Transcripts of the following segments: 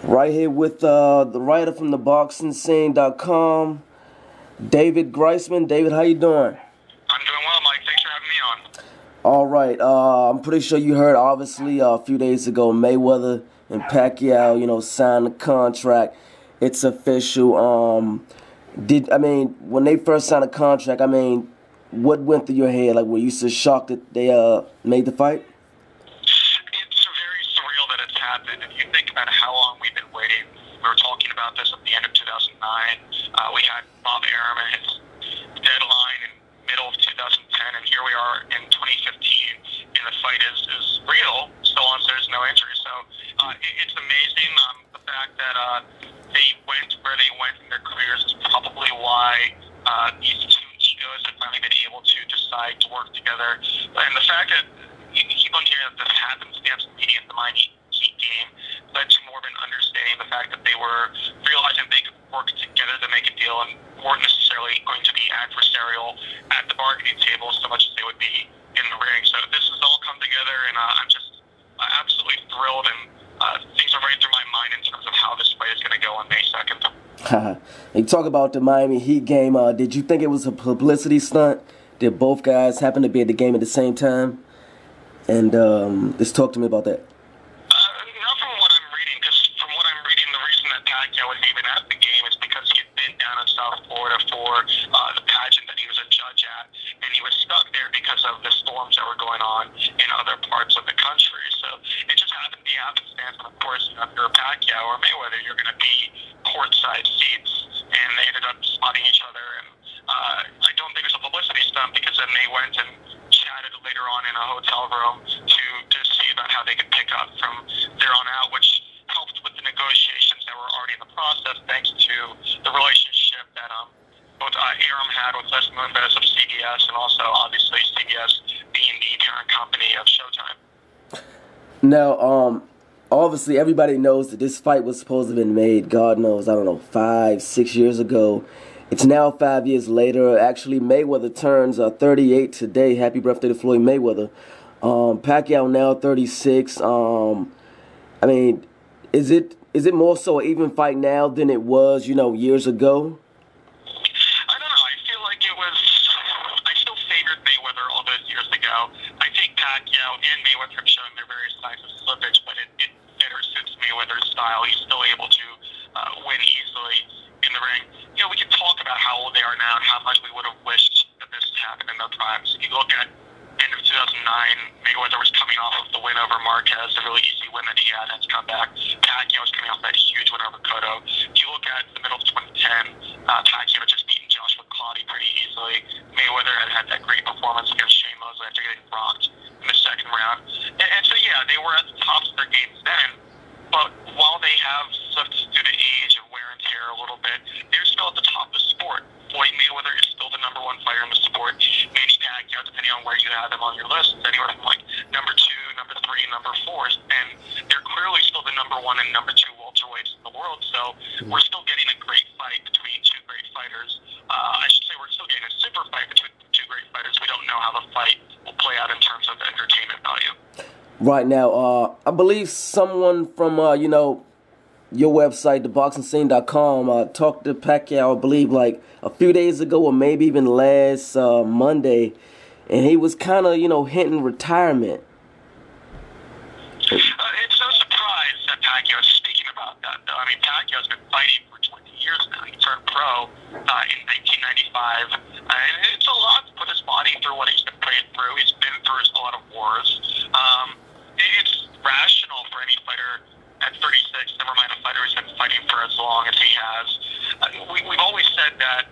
Right here with the writer from the boxingscene.com, David GREISMAN. David, how you doing? I'm doing well, Mike. Thanks for having me on. All right. I'm pretty sure you heard, obviously, a few days ago, Mayweather and PACQUIAO, signed the contract. It's official. When they first signed a contract, what went through your head? Like, were you so shocked that they made the fight? It's very surreal that it's happened. If you think about how long we've been waiting, we were talking about this at the end of 2009. We had Bob Arum and his deadline in middle of 2010, and here we are in 2015, and the fight is real, so long as there's no injury. So it's amazing. The fact that they went where they went in their careers is probably why these two egos have finally been able to decide to work together. And the fact that you keep on hearing that this happenstance meeting at the Miami Heat game led to more of an understanding the fact that they were realizing they could work together to make a deal and weren't necessarily going to be adversarial at the bargaining table so much as they would be in the ring. So this has all come together, and I'm just absolutely thrilled, and things are running through my mind in terms of how this fight is going to go on May 2nd. You talk about the Miami Heat game. Did you think it was a publicity stunt? Did both guys happen to be at the game at the same time? And just talk to me about that. Not from what I'm reading, because from what I'm reading, the reason that Pacquiao was even at the game is because he had been down in South Florida for the pageant that he was a judge at, and he was stuck there because of the storms that were going on in other parts of the country. So it just happened to be happenstance. And of course, if you're a Pacquiao or Mayweather, you're going to be courtside seats, and they ended up spotting each other. And I don't think it was a publicity stunt, because then they went and chatted later on in a hotel room to see about how they could pick up from there on out, which helped with the negotiations that were already in the process, thanks to the relationship that both Arum had with Les Moonves of CBS, and also obviously CBS being the parent company of Showtime. Now, obviously everybody knows that this fight was supposed to have been made, God knows, 5, 6 years ago. It's now 5 years later. Actually, Mayweather turns 38 today. Happy birthday to Floyd Mayweather. Pacquiao now 36. Is it more so an even fight now than it was, years ago? I don't know. I feel like I still favored Mayweather all those years ago. I think Pacquiao and Mayweather have shown their various signs of slippage, but it better suits Mayweather's style. He's still able to win easily in the ring. We could talk about how old they are now and how much we would have wished that this happened in their primes. If you look at end of 2009, Mayweather was coming off of the win over Marquez, a really easy win that he had in his comeback. Pacquiao was coming off that huge win over Cotto. If you look at the middle of 2010, Pacquiao had just beaten Joshua Clottey pretty easily. Mayweather had that great performance against Shane Mosley after getting rocked in the second round. And so, yeah, they were at the tops of their games then. But while they have slipped due to age and wear and tear a little bit, they're still at the top of the sport. Floyd Mayweather is still the #1 fighter in the sport. Manny Pacquiao, depending on where you have them on your list, is anywhere from like number 2, number 3, number 4, and they're clearly still the #1 and number 2 welterweights in the world. So we're still getting a great fight between two great fighters. I should say we're still getting a super fight between two great fighters. We don't know how the fight will play out in terms of entertainment value. Right now, I believe someone from, your website, theboxingscene.com, talked to Pacquiao, I believe, like a few days ago or maybe even last Monday, and he was kind of, hinting retirement. It's no surprise that Pacquiao is speaking about that, though. Pacquiao's been fighting for 20 years now. He turned pro in 1995, and it's a lot to put his body through what he's been putting through. He's been through a lot of wars. It's rational for any fighter at 36, never mind a fighter who's been fighting for as long as he has. We've always said that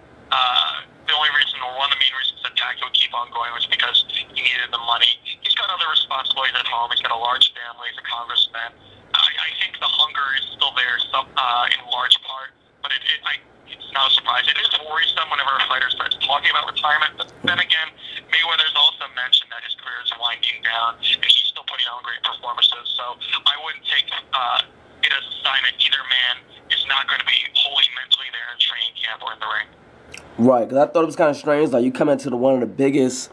the only reason, or one of the main reasons that Pacquiao would keep on going was because he needed the money. He's got other responsibilities at home. He's got a large family. He's a congressman. I think the hunger is still there in large part, but it's not a surprise. It is worrisome whenever a fighter starts talking about retirement, but then again, Mayweather's also mentioned that his career is winding down, and he's still putting on great performances. So I wouldn't take it as a sign that either man is not going to be wholly mentally there in training camp or in the ring. Right, because I thought it was kind of strange. Like, you come into one of the biggest,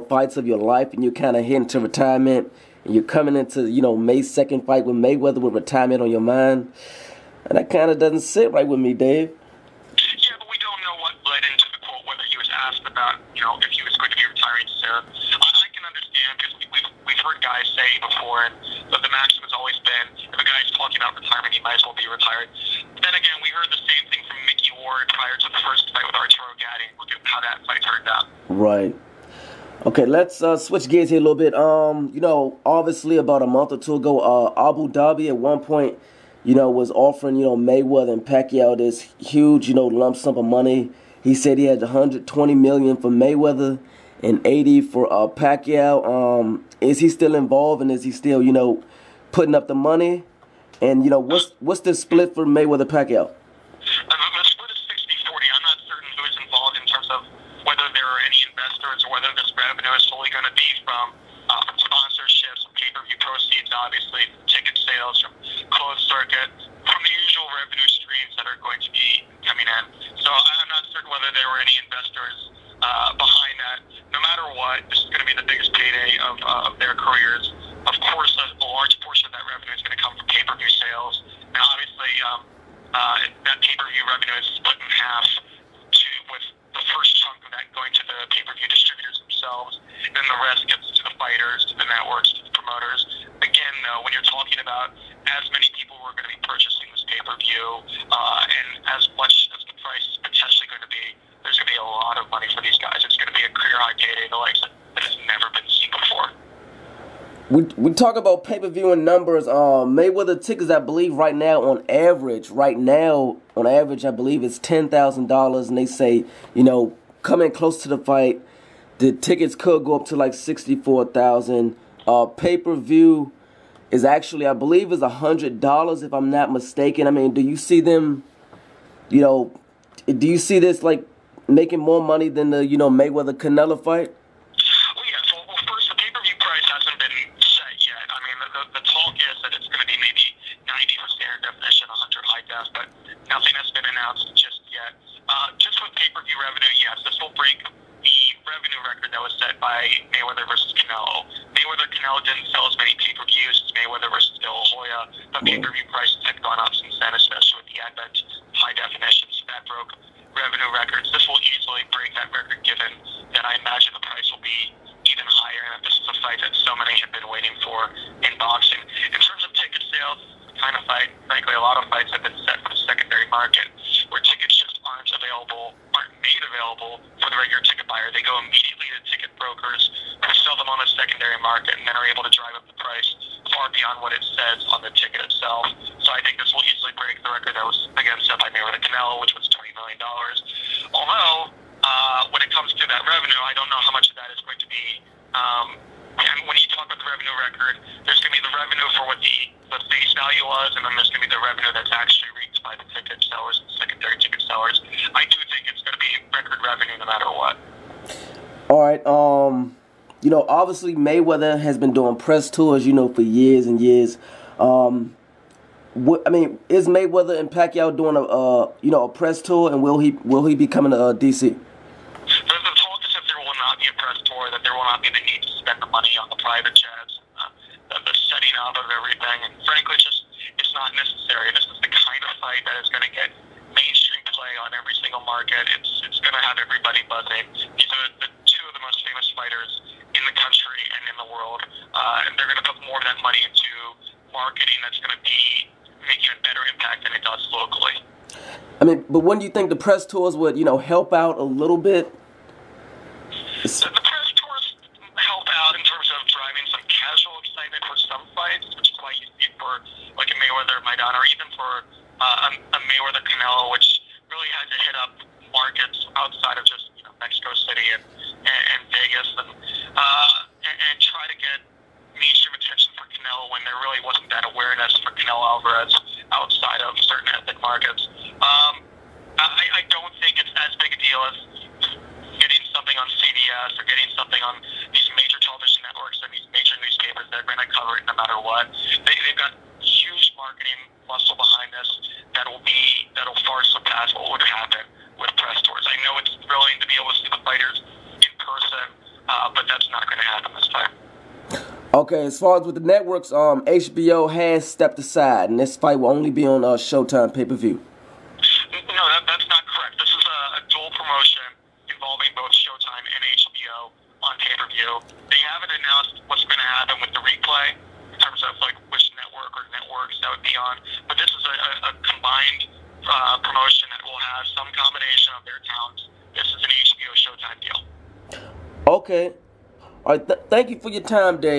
fights of your life, and you're kind of heading to retirement, and you're coming into, May 2nd fight with Mayweather with retirement on your mind. And that kind of doesn't sit right with me, Dave. Yeah, but we don't know what led into the quote, whether he was asked about, if he was going to be retiring soon. I can understand, because we've heard guys say before, and the maxim has always been, if a guy's talking about retirement, he might as well be retired. Then again, we heard the same thing from Mickey Ward prior to the first fight with Arturo Gatti. Look at how that fight turned out. Right. Okay, let's switch gears here a little bit. Obviously about a month or two ago, Abu Dhabi at one point, was offering, Mayweather and Pacquiao this huge, lump sum of money. He said he had $120 million for Mayweather and $80 for Pacquiao. Is he still involved, and is he still, putting up the money? And, what's the split for Mayweather-Pacquiao? The split is 60-40. I'm not certain who is involved in terms of whether there are any investors or whether this revenue is solely going to be from sponsorships, pay-per-view proceeds, obviously, ticket sales, from closed circuit, from the usual revenue streams that are going to be coming in. So I'm not certain whether there were any investors behind that. No matter what, this is going to be the biggest payday of their careers. Of course, a large portion of that revenue is going to come from pay-per-view sales. Now, obviously, that pay-per-view revenue is split in half, with the first chunk of that going to the pay-per-view distributors themselves, and then the rest gets to the fighters, to the networks, to the promoters. Again, though, when you're talking about as many people who are going to be purchasing this pay-per-view, and as much as the price is potentially going to be, there's going to be a lot of money for these guys. It's going to be a career high payday, the likes that has never been seen before. We talk about pay-per-view and numbers. Mayweather tickets, I believe, right now, on average, I believe it's $10,000. And they say, coming close to the fight, the tickets could go up to like $64,000. Pay-per-view is actually, I believe, is $100, if I'm not mistaken. I mean, do you see them, do you see this like making more money than the, Mayweather-Canelo fight? The talk is that it's going to be maybe 90 for standard definition, 100 high def, but nothing has been announced just yet. Just with pay-per-view revenue, yes, this will break the revenue record that was set by Mayweather versus Canelo. Mayweather-Canelo didn't sell as many pay-per-views as Mayweather versus De La Hoya, but pay-per-view prices had gone up since then, especially with the advent of high definition, so that broke revenue records. This will easily break that record, given that I imagine the price will be even higher, and this is a fight that so many have been waiting for in boxing. In terms of ticket sales, the kind of fight, frankly, a lot of fights have been set for the secondary market, where tickets just aren't made available for the regular ticket buyer. They go immediately to ticket brokers who sell them on the secondary market, and then are able to drive up the price far beyond what it says on the ticket itself. So I think this will easily break the record that was, again, set by Mayweather Canelo, which was $20 million. Although, when it comes to that revenue, I don't know how much of that is going to be. And when you talk about the revenue record, there's going to be the revenue for what the face value was, and then there's going to be the revenue that's actually reached by the ticket sellers and secondary ticket sellers. I do think it's going to be record revenue no matter what. All right. Obviously Mayweather has been doing press tours, for years and years. Is Mayweather and Pacquiao doing a press tour, and will he be coming to DC? The talk is that there will not be a press tour, that there will not be the need to spend the money on the private jets, the setting up of everything, and frankly, it's not necessary. This is the kind of fight that is going to get mainstream play on every single market. It's going to have everybody buzzing. These are the two of the most famous fighters in the country and in the world, and they're going to put more of that money into marketing that's going to be making a better impact than it does locally. But when do you think the press tours would, help out a little bit? The press tours help out in terms of driving some casual excitement for some fights, which is why you see it for like a Mayweather-Maidana, or even for a Mayweather-Canelo, which really had to hit up markets outside of just Mexico City and Vegas, and try to get mainstream attention for Canelo when there really wasn't that awareness for Canelo Alvarez outside of certain ethnic markets. I don't think it's as big a deal as getting something on CBS or getting something on these major television networks and these major newspapers that are going to cover it no matter what. They've got huge marketing muscle behind this that'll far surpass what would happen with press tours. I know it's thrilling to be able to see the fighters in person, but that's not going to happen this time. Okay, as far as with the networks, HBO has stepped aside, and this fight will only be on Showtime pay-per-view. No, that's not correct. This is a dual promotion involving both Showtime and HBO on pay-per-view. They haven't announced what's going to happen with the replay in terms of like which network or networks that would be on, but this is a combined promotion that will have some combination of their talents. This is an HBO Showtime deal. Okay. All right, thank you for your time, Dave.